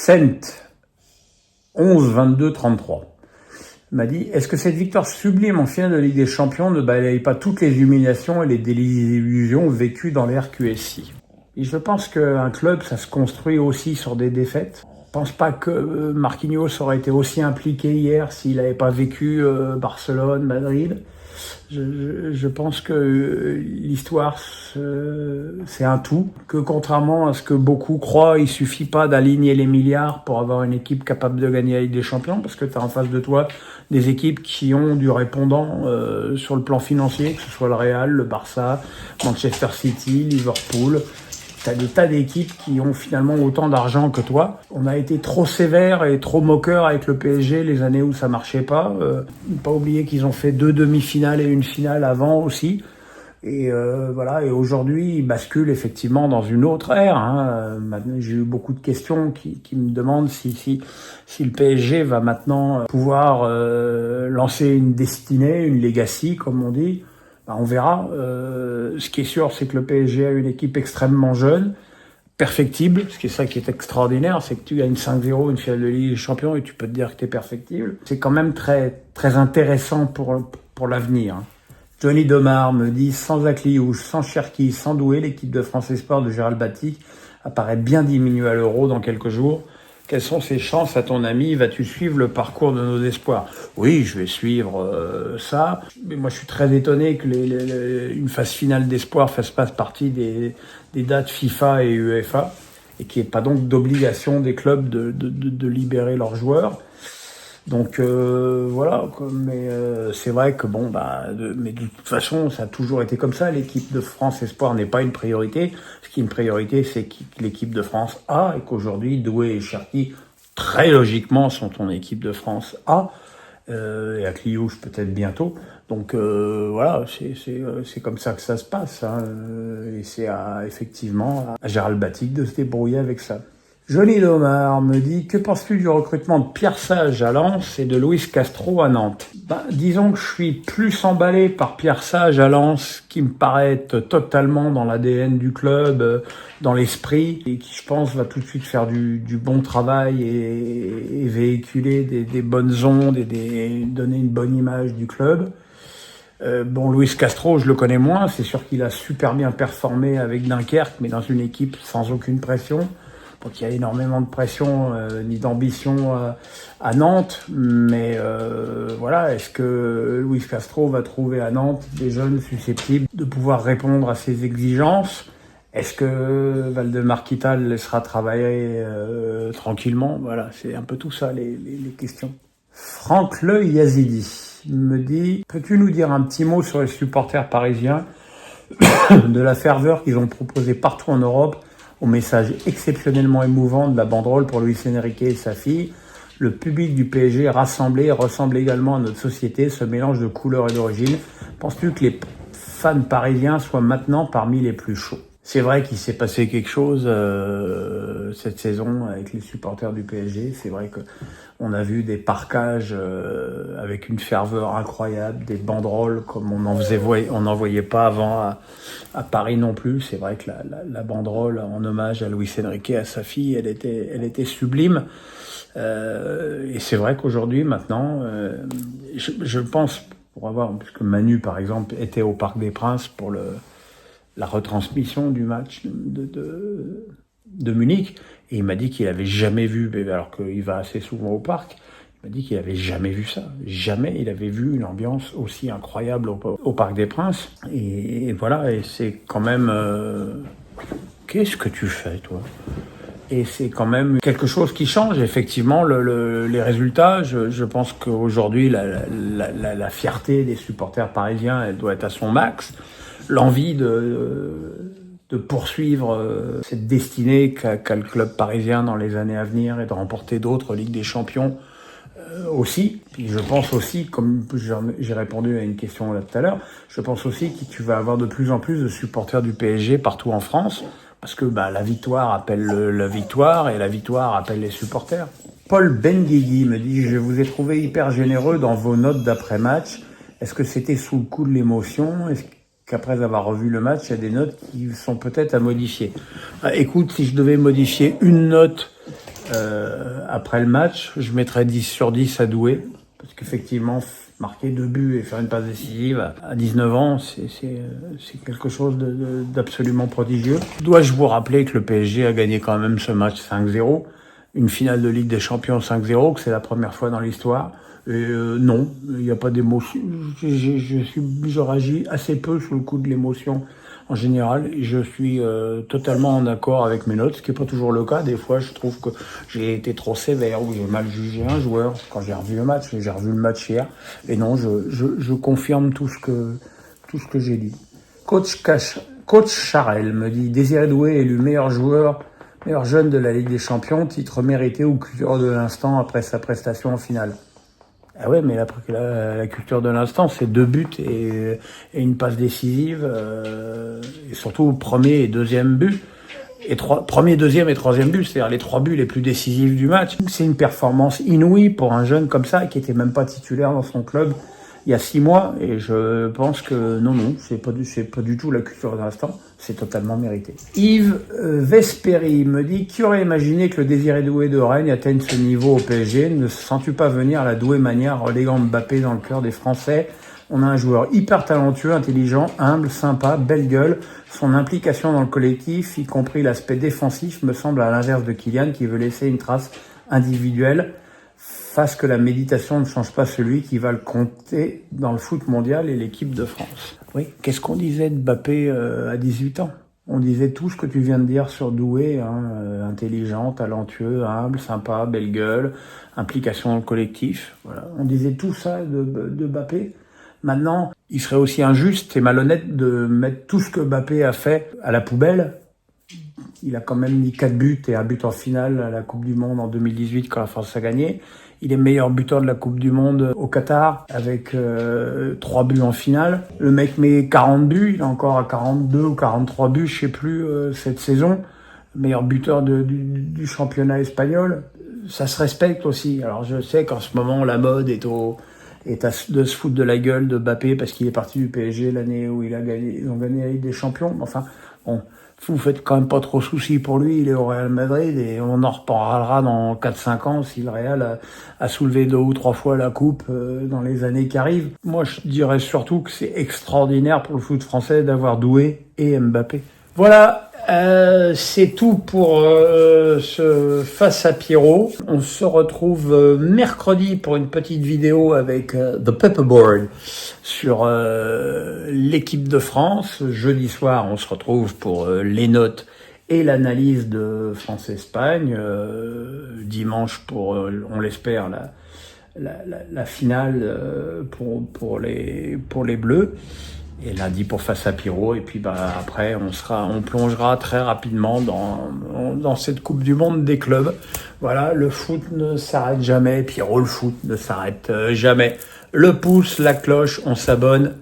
Saint 11 22 33 m'a dit: est-ce que cette victoire sublime en finale de Ligue des Champions ne balaye pas toutes les humiliations et les désillusions vécues dans les RQSI? Et je pense qu'un club, ça se construit aussi sur des défaites. Je pense pas que Marquinhos aurait été aussi impliqué hier s'il n'avait pas vécu Barcelone, Madrid. Je pense que l'histoire, c'est un tout. Que contrairement à ce que beaucoup croient, il suffit pas d'aligner les milliards pour avoir une équipe capable de gagner la Ligue des Champions, parce que tu as en face de toi des équipes qui ont du répondant sur le plan financier, que ce soit le Real, le Barça, Manchester City, Liverpool. T'as des tas d'équipes qui ont finalement autant d'argent que toi. On a été trop sévère et trop moqueur avec le PSG les années où ça marchait pas. Pas oublier qu'ils ont fait 2 demi-finales et une finale avant aussi. Et voilà. Et aujourd'hui, ils basculent effectivement dans une autre ère. Maintenant, j'ai eu beaucoup de questions qui me demandent si le PSG va maintenant pouvoir lancer une destinée, une legacy, comme on dit. On verra. Ce qui est sûr, c'est que le PSG a une équipe extrêmement jeune, perfectible. Ce qui est ça qui est extraordinaire, c'est que tu gagnes 5-0 une finale de Ligue des Champions et tu peux te dire que tu es perfectible. C'est quand même très, très intéressant pour l'avenir. Johnny Domar me dit: sans Akliouche, sans Cherki, sans Doué, l'équipe de France Espoir de Gérald Batic apparaît bien diminuée à l'Euro dans quelques jours. Quelles sont ses chances à ton avis? Vas-tu suivre le parcours de nos espoirs? Oui, je vais suivre ça. Mais moi, je suis très étonné que une phase finale d'espoir fasse pas partie des dates FIFA et UEFA, et qu'il n'y ait pas donc d'obligation des clubs de libérer leurs joueurs. Donc voilà, mais c'est vrai que mais de toute façon, ça a toujours été comme ça. L'équipe de France Espoir n'est pas une priorité. Ce qui est une priorité, c'est que l'équipe de France A, et qu'aujourd'hui Doué et Cherki, très logiquement, sont en équipe de France A, et à Cliouche peut-être bientôt. Donc voilà, c'est comme ça que ça se passe, et c'est effectivement à Gérald Batic de se débrouiller avec ça. Johnny Domar me dit: que penses-tu du recrutement de Pierre Sage à Lens et de Luis Castro à Nantes? Disons que je suis plus emballé par Pierre Sage à Lens, qui me paraît être totalement dans l'ADN du club, dans l'esprit, et qui, je pense, va tout de suite faire du bon travail et véhiculer des bonnes ondes et donner une bonne image du club. Luis Castro, je le connais moins. C'est sûr qu'il a super bien performé avec Dunkerque, mais dans une équipe sans aucune pression. Donc il y a énormément de pression ni d'ambition à Nantes, mais voilà, est-ce que Luis Castro va trouver à Nantes des jeunes susceptibles de pouvoir répondre à ses exigences? Est-ce que Valdemar Kita le laissera travailler tranquillement? Voilà, c'est un peu tout ça les questions. Franck Le Yazidi me dit: peux-tu nous dire un petit mot sur les supporters parisiens, de la ferveur qu'ils ont proposée partout en Europe, au message exceptionnellement émouvant de la banderole pour Luis Enrique et sa fille? Le public du PSG rassemblé ressemble également à notre société, ce mélange de couleurs et d'origine. Penses-tu que les fans parisiens soient maintenant parmi les plus chauds? C'est vrai qu'il s'est passé quelque chose cette saison avec les supporters du PSG. C'est vrai que on a vu des parquages avec une ferveur incroyable, des banderoles comme on n'en voyait pas avant à Paris non plus. C'est vrai que la banderole en hommage à Luis Enrique et à sa fille, elle était sublime. Et c'est vrai qu'aujourd'hui, maintenant, je pense, puisque Manu, par exemple, était au Parc des Princes pour la retransmission du match de Munich, et il m'a dit qu'il avait jamais vu, alors qu'il va assez souvent au parc, il m'a dit qu'il avait jamais vu ça. Jamais il avait vu une ambiance aussi incroyable au Parc des Princes. Et voilà, et c'est quand même... Qu'est-ce que tu fais, toi? Et c'est quand même quelque chose qui change, effectivement, les résultats. Je pense qu'aujourd'hui, la fierté des supporters parisiens, elle doit être à son max. L'envie de poursuivre cette destinée qu'a le club parisien dans les années à venir et de remporter d'autres Ligues des Champions aussi. Puis je pense aussi, comme j'ai répondu à une question là tout à l'heure, je pense aussi que tu vas avoir de plus en plus de supporters du PSG partout en France, parce que la victoire appelle la victoire et la victoire appelle les supporters. Paul Benguigui me dit: je vous ai trouvé hyper généreux dans vos notes d'après-match. Est-ce que c'était sous le coup de l'émotion? Est-ce qu'après avoir revu le match, il y a des notes qui sont peut-être à modifier? Écoute, si je devais modifier une note après le match, je mettrais 10 sur 10 à Doué, parce qu'effectivement, marquer 2 buts et faire une passe décisive à 19 ans, c'est quelque chose d'absolument prodigieux. Dois-je vous rappeler que le PSG a gagné quand même ce match 5-0, une finale de Ligue des Champions 5-0, que c'est la première fois dans l'histoire. Et non, il n'y a pas d'émotion. Je réagis assez peu sous le coup de l'émotion en général. Je suis totalement en accord avec mes notes, ce qui n'est pas toujours le cas. Des fois, je trouve que j'ai été trop sévère ou j'ai mal jugé un joueur quand j'ai revu le match. J'ai revu le match hier. Et non, je confirme tout ce que j'ai dit. Coach Charel me dit Désiré Doué élu meilleur jeune de la Ligue des Champions, titre mérité ou culture de l'instant après sa prestation en finale. Ah ouais, mais la culture de l'instant, c'est 2 buts et une passe décisive, et surtout premier et deuxième but, premier, deuxième et troisième but, c'est-à-dire les 3 buts les plus décisifs du match. C'est une performance inouïe pour un jeune comme ça, qui était même pas titulaire dans son club il y a 6 mois, et je pense que non, c'est pas du tout la culture de l'instant, c'est totalement mérité. Yves Vesperi me dit, qui aurait imaginé que le Désiré Doué de Rennes atteigne ce niveau au PSG? Ne sens-tu pas venir la Doué mania reléguant Mbappé dans le cœur des Français? On a un joueur hyper talentueux, intelligent, humble, sympa, belle gueule. Son implication dans le collectif, y compris l'aspect défensif, me semble à l'inverse de Kylian qui veut laisser une trace individuelle. Fasse que la méditation ne change pas celui qui va le compter dans le foot mondial et l'équipe de France. Oui, qu'est-ce qu'on disait de Mbappé à 18 ans? On disait tout ce que tu viens de dire sur Doué, intelligent, talentueux, humble, sympa, belle gueule, implication dans le collectif. Voilà. On disait tout ça de Mbappé. Maintenant, il serait aussi injuste et malhonnête de mettre tout ce que Mbappé a fait à la poubelle. Il a quand même mis 4 buts et un but en finale à la Coupe du Monde en 2018 quand la France a gagné. Il est meilleur buteur de la Coupe du Monde au Qatar avec 3 buts en finale. Le mec met 40 buts, il est encore à 42 ou 43 buts, je sais plus, cette saison. Meilleur buteur du championnat espagnol. Ça se respecte aussi. Alors je sais qu'en ce moment la mode est de se foutre de la gueule de Mbappé parce qu'il est parti du PSG l'année où ils ont gagné la Ligue des Champions. Enfin, bon, vous faites quand même pas trop soucis pour lui, il est au Real Madrid et on en reparlera dans 4-5 ans si le Real a soulevé 2 ou 3 fois la coupe dans les années qui arrivent. Moi, je dirais surtout que c'est extraordinaire pour le foot français d'avoir Doué et Mbappé. Voilà, c'est tout pour ce Face à Pierrot. On se retrouve mercredi pour une petite vidéo avec The Paperboard sur l'équipe de France. Jeudi soir, on se retrouve pour les notes et l'analyse de France-Espagne. Dimanche pour, on l'espère, la finale pour les Bleus. Et lundi pour Face à Pierrot, et puis après on plongera très rapidement dans cette Coupe du Monde des clubs. Voilà, le foot ne s'arrête jamais, Pierrot, le foot ne s'arrête jamais. Le pouce, la cloche, on s'abonne.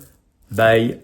Bye.